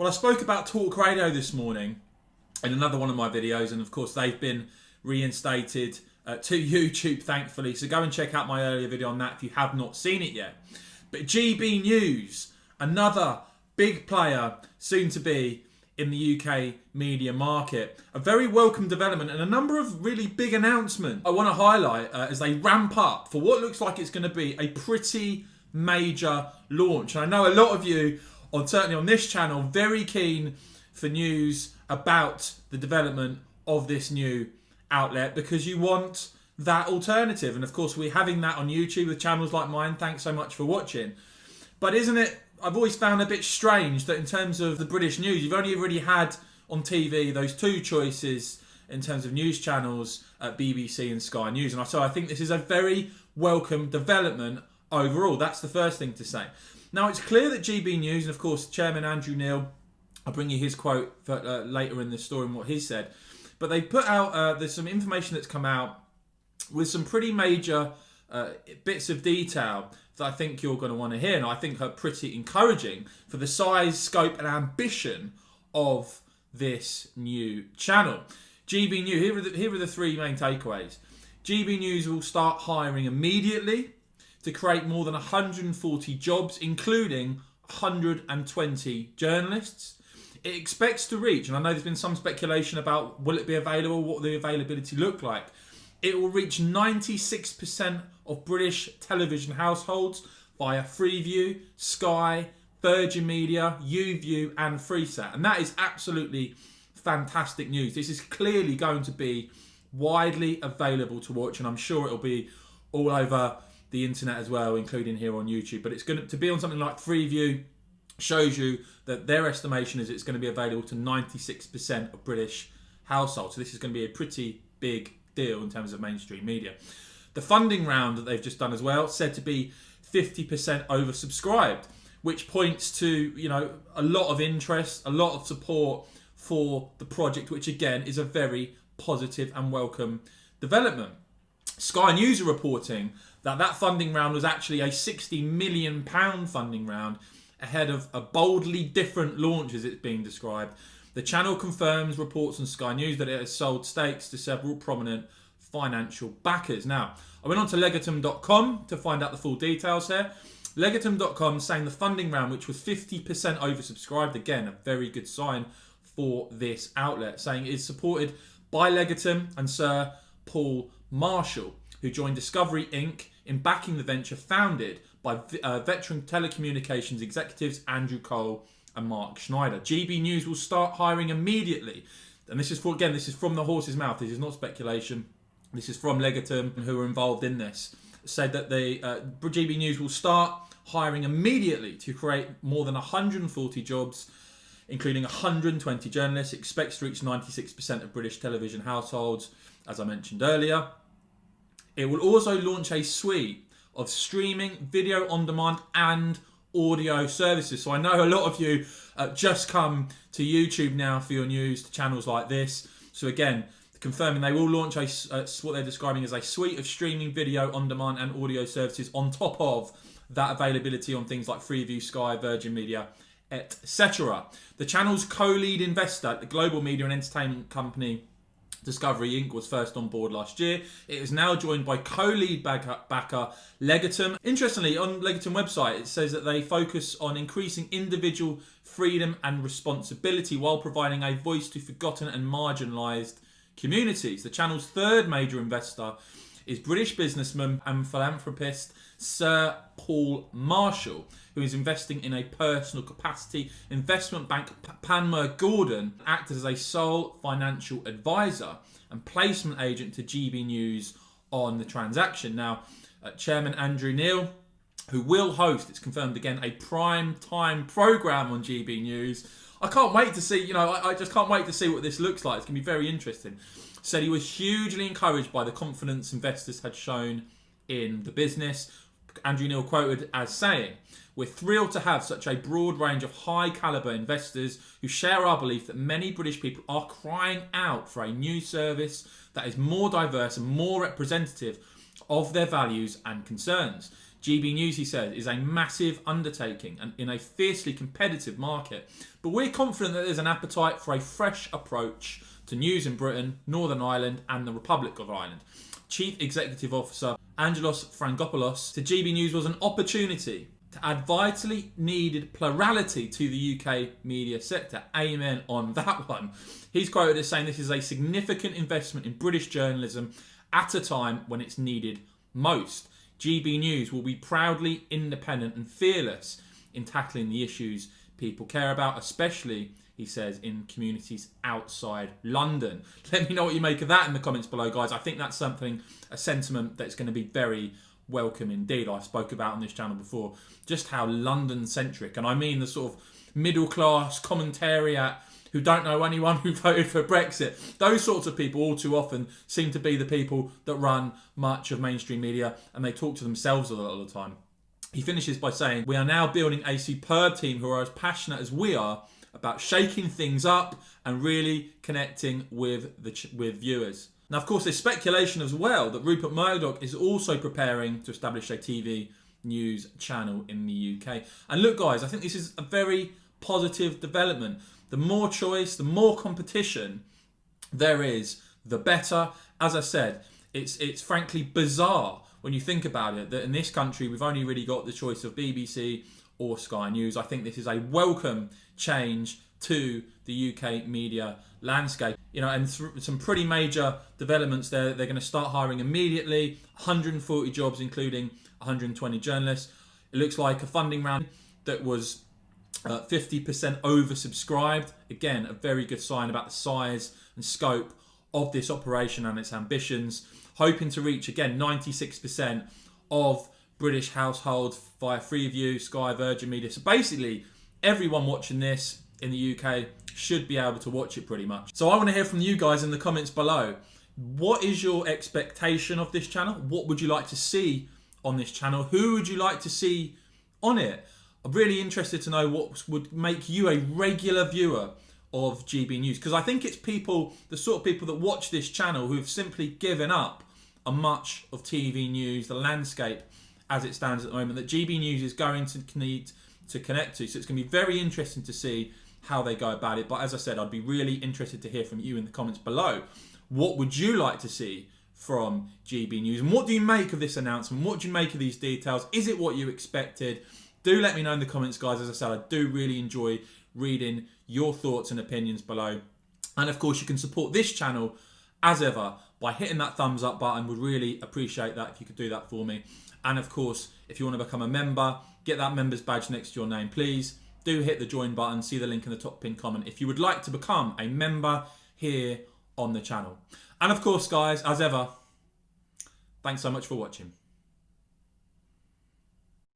Well, I spoke about talk radio this morning in another one of my videos, and of course they've been reinstated to YouTube, thankfully. So go and check out my earlier video on that if you have not seen it yet. But GB News, another big player, soon to be in the UK media market. A very welcome development and a number of really big announcements I want to highlight as they ramp up for what looks like it's going to be a pretty major launch. And I know a lot of you, certainly on this channel, very keen for news about the development of this new outlet because you want that alternative. And of course, we're having that on YouTube with channels like mine. Thanks so much for watching. But isn't it, I've always found a bit strange that in terms of the British news, you've only really had on TV those two choices in terms of news channels, BBC and Sky News. And so I think this is a very welcome development overall. That's the first thing to say. Now, it's clear that GB News, and of course, Chairman Andrew Neil, I'll bring you his quote for, later in the story and what he said. But they put out, there's some information that's come out with some pretty major bits of detail that I think you're going to want to hear, and I think are pretty encouraging for the size, scope and ambition of this new channel. GB News, here are the three main takeaways. GB News will start hiring immediately to create more than 140 jobs, including 120 journalists. It expects to reach, and I know there's been some speculation about will it be available, what will the availability look like. It will reach 96% of British television households via Freeview, Sky, Virgin Media, YouView and Freesat. And that is absolutely fantastic news. This is clearly going to be widely available to watch, and I'm sure it'll be all over the internet as well, including here on YouTube. But it's going to be on something like Freeview, shows you that their estimation is it's going to be available to 96% of British households. So this is going to be a pretty big deal in terms of mainstream media. The funding round that they've just done as well, said to be 50% oversubscribed, which points to, you know, a lot of interest, a lot of support for the project, which again is a very positive and welcome development. Sky News are reporting that funding round was actually a £60 million funding round ahead of a boldly different launch, as it's being described. The channel confirms reports on Sky News that it has sold stakes to several prominent financial backers. Now, I went on to legatum.com to find out the full details here. Legatum.com saying the funding round, which was 50% oversubscribed, again, a very good sign for this outlet, saying it is supported by Legatum and Sir Paul Marshall, who joined Discovery Inc. in backing the venture founded by veteran telecommunications executives Andrew Cole and Mark Schneider. GB News will start hiring immediately. And this is from the horse's mouth. This is not speculation. This is from Legatum, who are involved in this. Said that GB News will start hiring immediately to create more than 140 jobs, including 120 journalists. It expects to reach 96% of British television households, as I mentioned earlier. It will also launch a suite of streaming, video on demand and audio services. So I know a lot of you just come to YouTube now for your news, to channels like this. So again, confirming they will launch what they're describing as a suite of streaming, video on demand and audio services on top of that availability on things like Freeview, Sky, Virgin Media, etc. The channel's co-lead investor, the global media and entertainment company Discovery Inc. was first on board last year. It is now joined by co-lead backer Legatum. Interestingly, on Legatum website, it says that they focus on increasing individual freedom and responsibility while providing a voice to forgotten and marginalised communities. The channel's third major investor is British businessman and philanthropist Sir Paul Marshall, who is investing in a personal capacity. Investment bank Panmure Gordon acted as a sole financial advisor and placement agent to GB News on the transaction. Now, Chairman Andrew Neil, who will host, it's confirmed again, a prime time programme on GB News. I can't wait to see, I just can't wait to see what this looks like. It's going to be very interesting. Said he was hugely encouraged by the confidence investors had shown in the business. Andrew Neil quoted as saying, "We're thrilled to have such a broad range of high calibre investors who share our belief that many British people are crying out for a new service that is more diverse and more representative of their values and concerns. GB News, he said, is a massive undertaking and in a fiercely competitive market. But we're confident that there's an appetite for a fresh approach to news in Britain, Northern Ireland and the Republic of Ireland. Chief Executive Officer Angelos Frangopoulos to GB News was an opportunity to add vitally needed plurality to the UK media sector. Amen on that one. He's quoted as saying this is a significant investment in British journalism at a time when it's needed most. GB News will be proudly independent and fearless in tackling the issues people care about, especially, he says, in communities outside London. Let me know what you make of that in the comments below, guys. I think that's a sentiment that's going to be very welcome indeed. I spoke about on this channel before just how London-centric, and I mean the sort of middle-class commentariat who don't know anyone who voted for Brexit. Those sorts of people all too often seem to be the people that run much of mainstream media, and they talk to themselves a lot of the time. He finishes by saying, "We are now building a superb team who are as passionate as we are about shaking things up and really connecting with viewers." Now, of course, there's speculation as well that Rupert Murdoch is also preparing to establish a TV news channel in the UK. And look, guys, I think this is a very positive development. The more choice, the more competition there is, the better. As I said, it's frankly bizarre when you think about it that in this country we've only really got the choice of BBC or Sky News. I think this is a welcome change to the UK media landscape. You know, and some pretty major developments there. They're going to start hiring immediately, 140 jobs, including 120 journalists. It looks like a funding round that was 50% oversubscribed. Again, a very good sign about the size and scope of this operation and its ambitions. Hoping to reach, again, 96% of British households via Freeview, Sky, Virgin Media. So basically, everyone watching this in the UK should be able to watch it pretty much. So I want to hear from you guys in the comments below. What is your expectation of this channel? What would you like to see on this channel? Who would you like to see on it? I'm really interested to know what would make you a regular viewer of GB News, because I think it's people, the sort of people that watch this channel, who have simply given up on much of TV news, the landscape as it stands at the moment, that GB News is going to need to connect to. So it's going to be very interesting to see how they go about it. But as I said, I'd be really interested to hear from you in the comments below. What would you like to see from GB News? And what do you make of this announcement? What do you make of these details? Is it what you expected? Do let me know in the comments, guys. As I said, I do really enjoy reading your thoughts and opinions below. And of course, you can support this channel as ever by hitting that thumbs up button. Would really appreciate that if you could do that for me. And of course, if you want to become a member, get that member's badge next to your name, please. Do hit the join button. See the link in the top pinned comment if you would like to become a member here on the channel. And of course, guys, as ever, thanks so much for watching.